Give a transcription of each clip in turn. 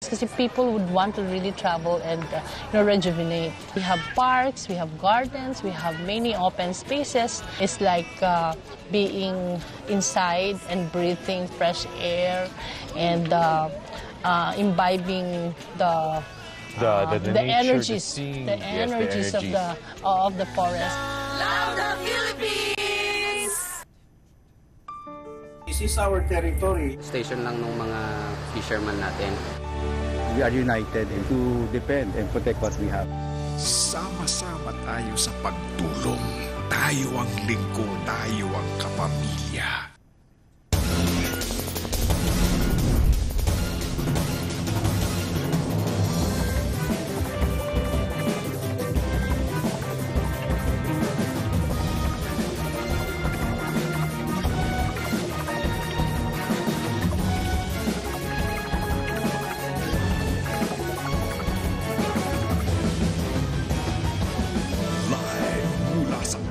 kasi people would want to really travel and rejuvenate. We have parks, we have gardens, we have many open spaces. It's like being inside and breathing fresh air and imbibing the nature, energies, the scene, the energies of the forest. Love the Philippines! This is our territory. Station lang ng mga fisherman natin. We are united to defend and protect what we have. Sama-sama tayo sa pagtulong. Tayo ang lingkod, tayo ang kapamilya.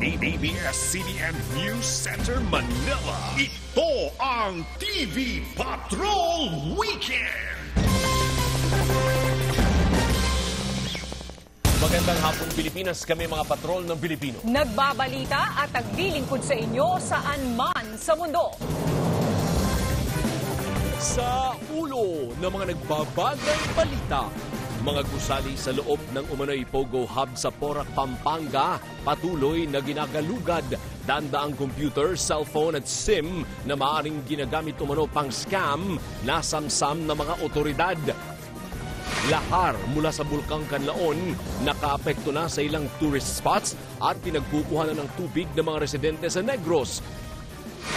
ABS-CBN News Center, Manila. Ito ang TV Patrol Weekend! Magandang hapon, Pilipinas. Kami mga patrol ng Pilipino. Nagbabalita at naglilingkod sa inyo saan man sa mundo. Sa ulo ng mga nagbabagay balita, mga gusali sa loob ng umano'y Pogo Hub sa Porac, Pampanga, patuloy na ginagalugad. Dandaang computer, cellphone at SIM na maaaring ginagamit umano pang scam, nasamsam ng mga otoridad. Lahar mula sa Bulkang Kanlaon, nakaapekto na sa ilang tourist spots at pinagkukuhanan ng tubig ng mga residente sa Negros.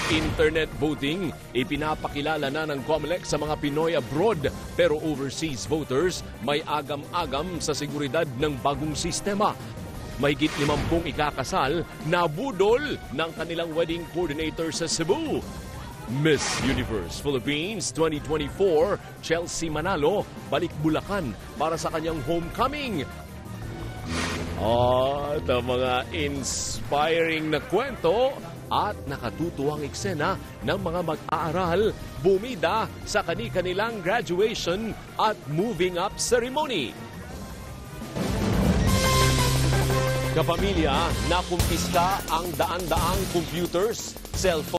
Internet voting, ipinapakilala na ng COMELEC sa mga Pinoy abroad, pero overseas voters may agam-agam sa seguridad ng bagong sistema. Mahigit 50 ikakasal na budol ng kanilang wedding coordinator sa Cebu. Miss Universe Philippines 2024, Chelsea Manalo, balik Bulacan para sa kanyang homecoming. At ang mga inspiring na kwento at nakatutuwang eksena ng mga mag-aaral bumida sa kani-kanilang graduation at moving up ceremony. Kapamilya, nakumpiska ang daan-daang computers, cellphone,